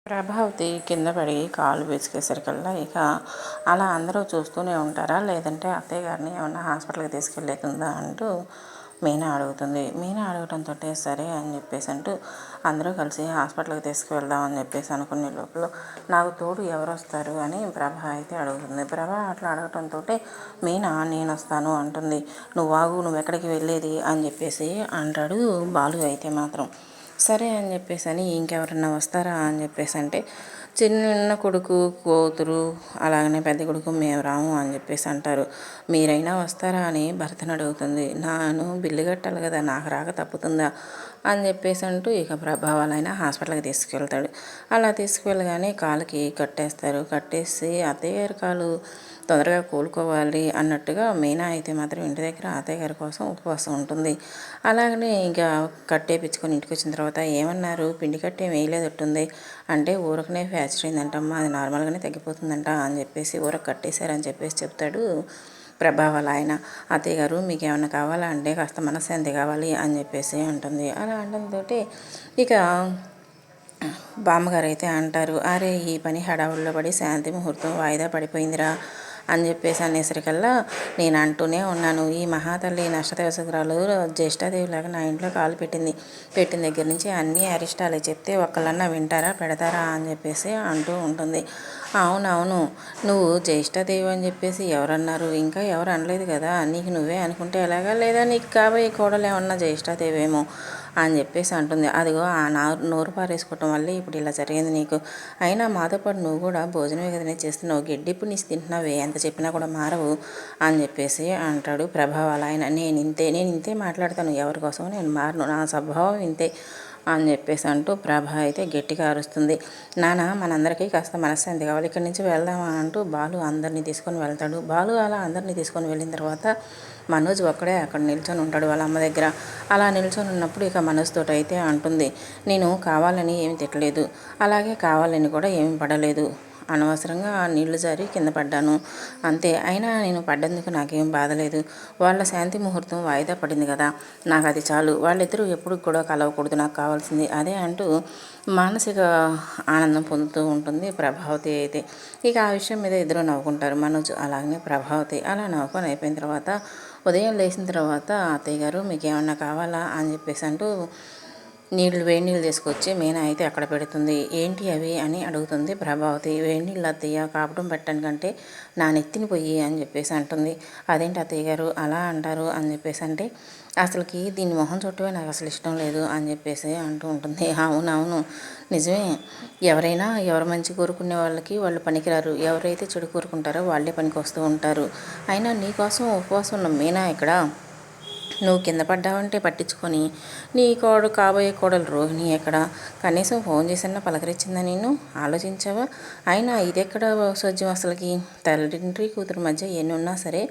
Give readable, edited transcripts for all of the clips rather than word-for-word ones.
ప్రభావతి కింద పడి కాలు పిసికేసరికల్లా ఇక అలా అందరూ చూస్తూనే ఉంటారా? లేదంటే అత్తయ్య గారిని ఏమన్నా హాస్పిటల్‌కి తీసుకెళ్ళేదుందా అంటూ మీనా అడుగుతుంది. మీనా అడగటంతోటే సరే అని చెప్పేసి అంటూ అందరూ కలిసి హాస్పిటల్‌కి తీసుకువెళ్దాం అని చెప్పేసి అనుకునే లోపల నాకు తోడు ఎవరొస్తారు అని ప్రభ అయితే అడుగుతుంది. ప్రభ అట్లా అడగటంతోటే మీనా నేనొస్తాను అంటుంది. నువ్వాగు, నువ్వెక్కడికి వెళ్ళేది అని చెప్పేసి అంటాడు బాలు అయితే మాత్రం. సరే అని చెప్పేసని ఇంకెవరన్నా వస్తారా అని చెప్పేసి అంటే చిన్న కొడుకు, కూతురు, అలాగనే పెద్ద కొడుకు మేము రాము అని చెప్పేసి అంటారు. మీరైనా వస్తారా అని భరతను అడుగుతుంది. నాను బిల్లు కట్టాలి కదా, నాకు రాక తప్పుతుందా అని చెప్పేసి అంటూ ఇక ప్రభావాలైనా హాస్పిటల్కి తీసుకెళ్తాడు. అలా తీసుకువెళ్ళగానే కాలుకి కట్టేస్తారు. కట్టేసి అత్తయ్య గారి కాలు తొందరగా కోలుకోవాలి అన్నట్టుగా మీనా అయితే మాత్రం ఇంటి దగ్గర అత్తయ్య గారి కోసం ఉపవాసం ఉంటుంది. అలాగనే ఇంకా కట్టేపించుకొని ఇంటికి వచ్చిన తర్వాత ఏమన్నారు, పిండి కట్టే వేయలేదట్టుంది అంటే ఊరకనే ఫ్యాక్చర్ అయిందంటమ్మా, అది నార్మల్గానే తగ్గిపోతుందంట అని చెప్పేసి ఊరకు కట్టేశారని చెప్పేసి చెప్తాడు ప్రభావాల ఆయన. అత్తయ్య గారు మీకు ఏమైనా కావాలా అంటే కాస్త మనశ్శాంతి కావాలి అని చెప్పేసి అంటుంది. అలా అనడంతో ఇక బామ్మగారు అయితే అంటారు, అరే ఈ పని హడావుల్లో పడి శాంతి ముహూర్తం వాయిదా పడిపోయిందిరా అని చెప్పేసి అనేసరికల్లా నేను అంటూనే ఉన్నాను, ఈ మహాతల్లి నష్టదేవసరాలు జ్యేష్ఠాదేవిలాగా నా ఇంట్లో కాలు పెట్టిన దగ్గర నుంచి అన్నీ అరిష్టాలే, చెప్తే ఒక్కళ్ళన్నా వింటారా, పెడతారా అని చెప్పేసి అంటూ ఉంటుంది. అవునవును, నువ్వు జ్యేష్ఠాదేవి అని చెప్పేసి ఎవరన్నారు, ఇంకా ఎవరు అనలేదు కదా, నీకు నువ్వే అనుకుంటే ఎలాగా, లేదా నీకు కాబోయే కోడలు ఏమన్నా జ్యేష్ఠాదేవేమో అని చెప్పేసి అంటుంది. అదిగో ఆ నోరు పారేసుకోవటం వల్లే ఇప్పుడు ఇలా జరిగింది నీకు. అయినా మాతో పాటు నువ్వు కూడా భోజనం ఏదైనా చేస్తున్నావు, గడ్డిప్పుడు నీకు తింటున్నావే, ఎంత చెప్పినా కూడా మారవు అని చెప్పేసి అంటాడు ప్రభావాల ఆయన. నేను ఇంతే మాట్లాడతాను, ఎవరి కోసం నేను మారను, నా స్వభావం ఇంతే అని చెప్పేసి అంటూ ప్రభ అయితే గట్టిగా అరుస్తుంది. నాన్న మనందరికీ కాస్త మనశ్శాంతి కావాలి, ఇక్కడి నుంచి వెళ్దామా అంటూ బాలు అందరినీ తీసుకొని వెళ్తాడు. బాలు అలా అందరినీ తీసుకొని వెళ్ళిన తర్వాత మనోజ్ ఒక్కడే అక్కడ నిల్చొని ఉంటాడు వాళ్ళ అమ్మ దగ్గర. అలా నిల్చొని ఉన్నప్పుడు ఇక మనోజ్ తోటి అయితే అంటుంది, నేను కావాలని ఏమి తిట్టలేదు, అలాగే కావాలని కూడా ఏమి పడలేదు, అనవసరంగా నీళ్లు జారి కింద పడ్డాను అంతే, అయినా నేను పడ్డందుకు నాకేం బాధలేదు, వాళ్ళ శాంతి ముహూర్తం వాయిదా పడింది కదా, నాకు అది చాలు, వాళ్ళిద్దరూ ఎప్పుడు కూడా కలవకూడదు, నాకు కావాల్సింది అదే అంటూ మానసిక ఆనందం పొందుతూ ఉంటుంది ప్రభావతి అయితే. ఇక ఆ విషయం మీద ఇద్దరు నవ్వుకుంటారు, మనోజ్ అలాగనే ప్రభావతి. అలా నవ్వుకొని అయిపోయిన తర్వాత ఉదయం లేచిన తర్వాత అత్తయ్య గారు మీకు ఏమన్నా కావాలా అని చెప్పేసి అంటూ వేడి నీళ్ళు తీసుకొచ్చి మీనా అయితే అక్కడ పెడుతుంది. ఏంటి అవి అని అడుగుతుంది ప్రభావతి. వేడి నీళ్ళు అత్తయ్య, కాపటం పెట్టడానికంటే నా నెత్తిని పొయ్యి అని చెప్పేసి అంటుంది. అదేంటి అత్తయ్య గారు అలా అంటారు అని చెప్పేసి అంటే అసలుకి దీని మొహం చుట్టమే నాకు అసలు ఇష్టం లేదు అని చెప్పేసి అంటూ ఉంటుంది. అవునవును నిజమే, ఎవరైనా ఎవరు మంచి కోరుకునే వాళ్ళకి వాళ్ళు పనికిరారు, ఎవరైతే చెడు కోరుకుంటారో వాళ్ళే పనికి వస్తూ ఉంటారు. అయినా నీకోసం ఉపవాసం ఉన్న మీనా ఇక్కడ నువ్వు కింద పడ్డావంటే పట్టించుకొని నీ కాబోయే కోడలు రోహిణి ఎక్కడ, కనీసం ఫోన్ చేసినా పలకరించిందా, నేను ఆలోచించావా, అయినా ఇది ఎక్కడ సోజ్యం అసలుకి, తండ్రి కూతురు మధ్య ఎన్ని ఉన్నా సరే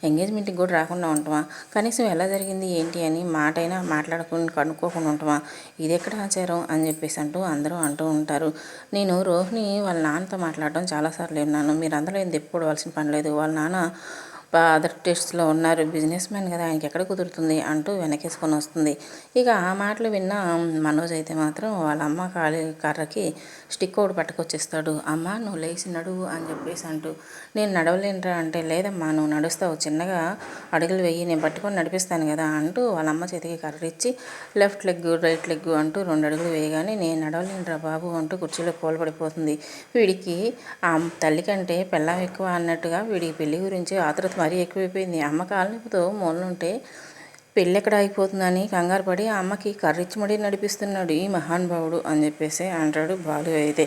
ఎంగేజ్మెంట్కి కూడా రాకుండా ఉంటామా, కనీసం ఎలా జరిగింది ఏంటి అని మాటైనా కనుక్కోకుండా ఉంటామా, ఇది ఎక్కడ ఆచారం అని చెప్పేసి అంటూ అందరూ అంటూ ఉంటారు. నేను రోహిణి వాళ్ళ నాన్నతో మాట్లాడడం చాలాసార్లు విన్నాను, మీరు అందరూ ఏం తెప్పుకోవలసిన పని లేదు, వాళ్ళ నాన్న అదర్ టెస్ట్లో ఉన్నారు, బిజినెస్ మ్యాన్ కదా, ఆయనకి ఎక్కడ కుదురుతుంది అంటూ వెనకేసుకొని వస్తుంది. ఇక ఆ మాటలు విన్న మనోజ్ అయితే మాత్రం వాళ్ళ అమ్మ కర్రకి స్టిక్ ఒకటి పట్టుకొచ్చేస్తాడు. అమ్మ నువ్వు లేచి నడువు అని చెప్పేసి అంటూ, నేను నడవలేనురా అంటే, లేదమ్మా నువ్వు నడుస్తావు, చిన్నగా అడుగులు వెయ్యి, నేను పట్టుకొని నడిపిస్తాను కదా అంటూ వాళ్ళ అమ్మ చేతికి కర్ర ఇచ్చి లెఫ్ట్ లెగ్ రైట్ లెగ్ అంటూ 2 అడుగులు వేయగానే, నేను నడవలేనురా బాబు అంటూ కుర్చీలో కూలబడిపోతుంది. వీడికి ఆ తల్లి కంటే పెళ్ళాం ఎక్కువ అన్నట్టుగా వీడికి పెళ్లి గురించి ఆతృత మరీ ఎక్కువైపోయింది. అమ్మ కాలనొప్పితో మూలనుంటే పెళ్ళి ఎక్కడ ఆగిపోతుందని కంగారు పడి ఆ అమ్మకి కర్రిచ్చి మడి నడిపిస్తున్నాడు ఈ మహానుభావుడు అని చెప్పేసి అంటాడు బాలు అయితే.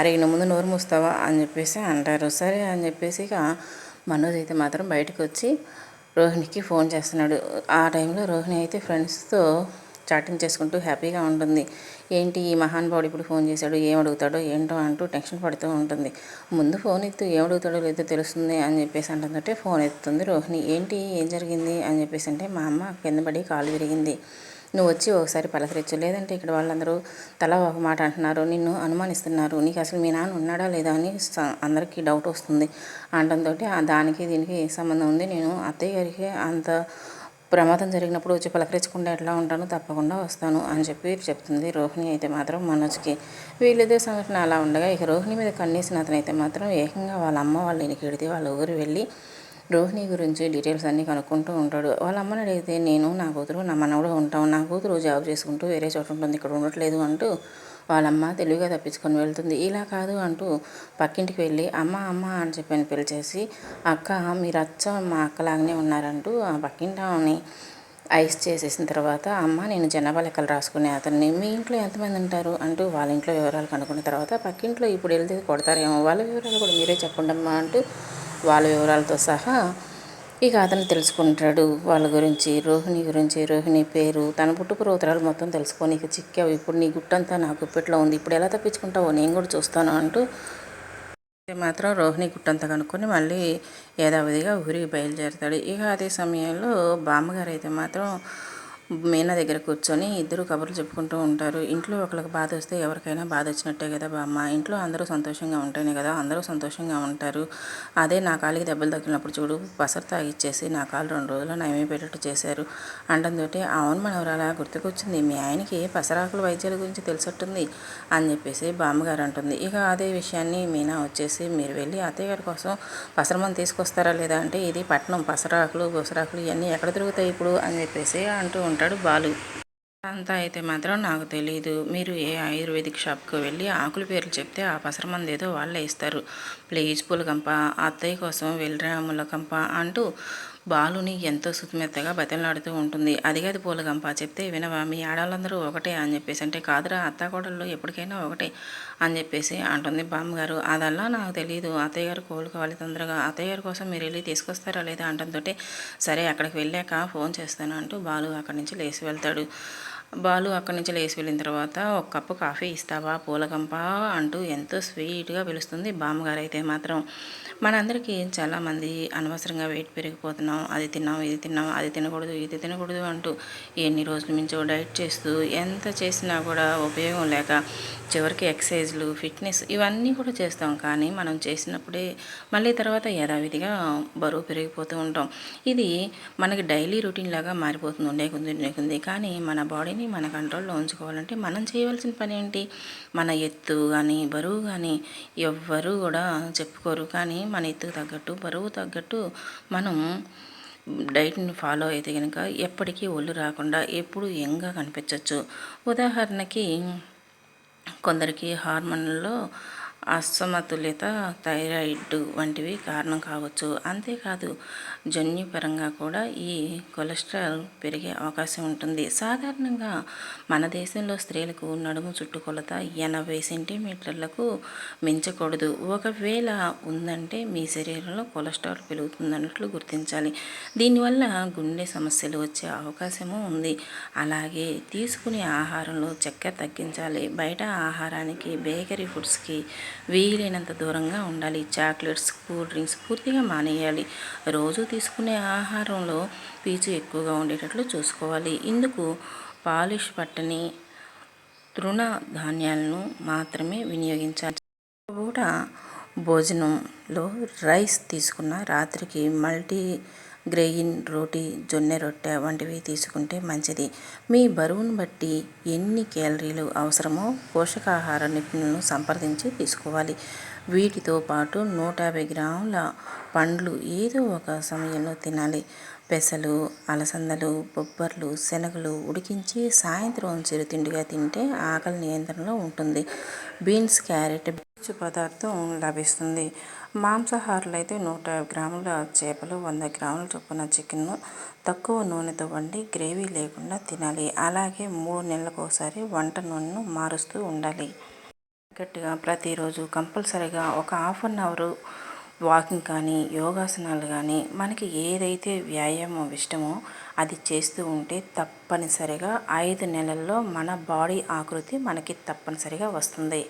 అరే ఇನ್ನು ముందు నోరు మూస్తావా అని చెప్పేసి అంటారు. సరే అని చెప్పేసి ఇక మనోజ్ అయితే మాత్రం బయటకు వచ్చి రోహిణికి ఫోన్ చేస్తున్నాడు. ఆ టైంలో రోహిణి అయితే ఫ్రెండ్స్తో చాటింగ్ చేసుకుంటూ హ్యాపీగా ఉంటుంది. ఏంటి ఈ మహానుభావుడు ఇప్పుడు ఫోన్ చేశాడు, ఏం అడుగుతాడో ఏంటో అంటూ టెన్షన్ పడుతూ ఉంటుంది. ముందు ఫోన్ ఎత్తు, ఏమడుగుతాడో లేదో తెలుస్తుంది అని చెప్పేసి అంటుందంటే ఫోన్ ఎత్తుతుంది రోహిణి. ఏంటి ఏం జరిగింది అని చెప్పేసి అంటే, మా అమ్మ కింద పడి కాలు విరిగింది, నువ్వు వచ్చి ఒకసారి పలకరించు, లేదంటే ఇక్కడ వాళ్ళందరూ తలా ఒక మాట అంటున్నారు, నిన్ను అనుమానిస్తున్నారు, నీకు అసలు మీ నాన్న ఉన్నాడా లేదా అని అందరికీ డౌట్ వస్తుంది అనడంతో దానికి దీనికి ఏ సంబంధం ఉంది, నేను అత్తయ్య గారికి అంత ప్రమాదం జరిగినప్పుడు వచ్చి పలకరించకుండా ఎట్లా ఉంటానో తప్పకుండా వస్తాను అని చెప్పి చెప్తుంది రోహిణి అయితే మాత్రం మనోజ్కి. వీళ్ళిద్దరి సంఘటన అలా ఉండగా ఇక రోహిణి మీద కన్నేసిన అతనైతే మాత్రం ఏకంగా వాళ్ళ అమ్మ వాళ్ళ ఇంటికి వెడితే వాళ్ళ ఊరు వెళ్ళి రోహిణి గురించి డీటెయిల్స్ అన్నీ కనుక్కుంటూ ఉంటాడు. వాళ్ళ అమ్మని అడిగితే నేను నా కూతురు నా మనవడు ఉంటాం, నా కూతురు జాబ్ చేసుకుంటూ వేరే చోట ఉంటుంది, ఇక్కడ ఉండట్లేదు అంటూ వాళ్ళమ్మ తెలివిగా తప్పించుకొని వెళ్తుంది. ఇలా కాదు అంటూ పక్కింటికి వెళ్ళి అమ్మ అమ్మ అని చెప్పని పిలిచేసి అక్క మీరు అచ్చ మా అక్కలాగానే ఉన్నారంటూ ఆ పక్కింటిని ఐస్ చేసేసిన తర్వాత అమ్మ నేను జనాభా లెక్కలు రాసుకునే అతన్ని మీ ఇంట్లో ఎంతమంది ఉంటారు అంటూ వాళ్ళ ఇంట్లో వివరాలు కనుక్కున్న తర్వాత పక్కింట్లో ఇప్పుడు వెళ్తే కొడతారేమో వాళ్ళ వివరాలు కూడా మీరే చెప్పండి అమ్మా అంటూ వాళ్ళ వివరాలతో సహా ఇక అతను తెలుసుకుంటాడు వాళ్ళ గురించి, రోహిణి గురించి, రోహిణి పేరు, తన పుట్టుపూర్వోత్తరాలు మొత్తం తెలుసుకొని ఇక చిక్కావు, ఇప్పుడు నీ గుట్టంతా నా గుప్పెట్లో ఉంది, ఇప్పుడు ఎలా తప్పించుకుంటావో నేను కూడా చూస్తాను అంటూ మాత్రం రోహిణి గుట్టంతా కనుక్కొని మళ్ళీ యథావిధిగా ఊరికి బయలుదేరుతాడు. ఇక అదే సమయంలో బామ్మగారు అయితే మాత్రం మీనా దగ్గర కూర్చొని ఇద్దరు కబుర్లు చెప్పుకుంటూ ఉంటారు. ఇంట్లో ఒకరికి బాధ వస్తే ఎవరికైనా బాధ వచ్చినట్టే కదా బామ్మ, ఇంట్లో అందరూ సంతోషంగా ఉంటేనే కదా అందరూ సంతోషంగా ఉంటారు. అదే నా కాలికి దెబ్బలు తగిలినప్పుడు చూడు పసరు తాగిచ్చేసి నా కాలు 2 రోజుల్లో నయమైపోయేటట్టు చేశారు అంటంతోటి అవును మనవరాలా గుర్తుకొచ్చింది, మీ ఆయనకి పసరాకుల వైద్యాల గురించి తెలిసట్టుంది అని చెప్పేసి బామ్మగారు అంటుంది. ఇక అదే విషయాన్ని మీనా వచ్చేసి మీరు వెళ్ళి అత్తయ్య గారి కోసం పసరమని తీసుకొస్తారా లేదా అంటే ఇది పట్నం, పసరాకులు బొసరాకులు ఇవన్నీ ఎక్కడ తిరుగుతాయి ఇప్పుడు అని చెప్పేసి అంటూ ఉంటాడు బాలు. అంతా అయితే మాత్రం నాకు తెలీదు, మీరు ఏ ఆయుర్వేదిక్ షాప్కి వెళ్ళి ఆకుల పేర్లు చెప్తే ఆ పసరమంది ఏదో వాళ్ళే ఇస్తారు, ప్లీజ్ పూలకంప అత్తయ్య కోసం వెళ్ళరా ములకంప అంటూ బాలుని ఎంతో సుతిమెత్తగా బతిమలాడుతూ ఉంటుంది. అదిగది పూలకంప చెప్తే వినవా, మీ ఆడవాళ్ళందరూ ఒకటే అని చెప్పేసి అంటే కాదురా అత్తాకోడళ్ళు ఎప్పటికైనా ఒకటే అని చెప్పేసి అంటుంది బామ్మగారు. అదల్లా నాకు తెలియదు, అత్తయ్య గారు కోలుకోవాలి తొందరగా, అత్తయ్య గారి కోసం మీరు వెళ్ళి తీసుకొస్తారా లేదా అంటంతో సరే అక్కడికి వెళ్ళాక ఫోన్ చేస్తాను అంటూ బాలు అక్కడి నుంచి లేచి వెళ్తాడు. బాలు అక్కడి నుంచి లేచి వెళ్ళిన తర్వాత ఒక కప్పు కాఫీ ఇస్తావా పూలకంప అంటూ ఎంతో స్వీట్గా పిలుస్తుంది బామ్మగారు. అయితే మాత్రం మనందరికీ చాలామంది అనవసరంగా వెయిట్ పెరిగిపోతున్నాం, అది తిన్నాం ఇది తిన్నాం అది తినకూడదు ఇది తినకూడదు అంటూ ఎన్ని రోజుల నుంచో డైట్ చేస్తూ ఎంత చేసినా కూడా ఉపయోగం లేక చివరికి ఎక్సర్సైజ్లు ఫిట్నెస్ ఇవన్నీ కూడా చేస్తాం, కానీ మనం చేసినప్పుడే మళ్ళీ తర్వాత యథావిధిగా బరువు పెరిగిపోతూ ఉంటాం. ఇది మనకి డైలీ రొటీన్ లాగా మారిపోతుంది ఉండేకుంది. కానీ మన బాడీని మన కంట్రోల్లో ఉంచుకోవాలంటే మనం చేయవలసిన పని ఏంటి, మన ఎత్తు కానీ బరువు కానీ ఎవ్వరూ కూడా చెప్పుకోరు, కానీ మన ఎత్తుకు తగ్గట్టు బరువు తగ్గట్టు మనం డైట్ని ఫాలో అయితే కనుక ఎప్పటికీ ఒళ్ళు రాకుండా ఎప్పుడు యంగ్గా కనిపించవచ్చు. ఉదాహరణకి కొందరికి హార్మోన్లలో అసమతుల్యత, థైరాయిడ్ వంటివి కారణం కావచ్చు. అంతేకాదు జన్యుపరంగా కూడా ఈ కొలెస్ట్రాల్ పెరిగే అవకాశం ఉంటుంది. సాధారణంగా మన దేశంలో స్త్రీలకు నడుము చుట్టుకొలత 80 సెంటీమీటర్లకు మించకూడదు. ఒకవేళ ఉందంటే మీ శరీరంలో కొలెస్ట్రాల్ పెరుగుతుందన్నట్లు గుర్తించాలి. దీనివల్ల గుండె సమస్యలు వచ్చే అవకాశము ఉంది. అలాగే తీసుకునే ఆహారంలో చక్కెర తగ్గించాలి. బయట ఆహారానికి బేకరీ ఫుడ్స్కి వీలైనంత దూరంగా ఉండాలి. చాక్లెట్స్ కూల్ డ్రింక్స్ పూర్తిగా మానేయాలి. రోజు తీసుకునే ఆహారంలో పీచు ఎక్కువగా ఉండేటట్లు చూసుకోవాలి. ఇందుకు పాలిష్ పట్టని తృణ ధాన్యాలను మాత్రమే వినియోగించాలి. పూట భోజనంలో రైస్ తీసుకున్న రాత్రికి మల్టీ గ్రెయిన్ రోటీ, జొన్న రొట్టె వంటివి తీసుకుంటే మంచిది. మీ బరువును బట్టి ఎన్ని క్యాలరీలు అవసరమో పోషకాహార నిపుణులను సంప్రదించి తీసుకోవాలి. వీటితో పాటు 150 గ్రాముల పండ్లు ఏదో ఒక సమయంలో తినాలి. పెసలు, అలసందలు, బొబ్బర్లు, శనగలు ఉడికించి సాయంత్రం చిరుతిండిగా తింటే ఆకలి నియంత్రణలో ఉంటుంది. బీన్స్, క్యారెట్ పీచు పదార్థం లభిస్తుంది. మాంసాహారులు అయితే 150 గ్రాముల చేపలు, 100 గ్రాముల చొప్పున చికెన్ను తక్కువ నూనెతో వండి గ్రేవీ లేకుండా తినాలి. అలాగే 3 నెలలకోసారి వంట నూనెను మారుస్తూ ఉండాలి. గట్టిగా ప్రతిరోజు కంపల్సరీగా ఒక హాఫ్ అన్ అవర్ వాకింగ్ కానీ యోగాసనాలు కానీ మనకి ఏదైతే వ్యాయామం ఇష్టమో అది చేస్తూ ఉంటే తప్పనిసరిగా 5 నెలల్లో మన బాడీ ఆకృతి మనకి తప్పనిసరిగా వస్తుంది.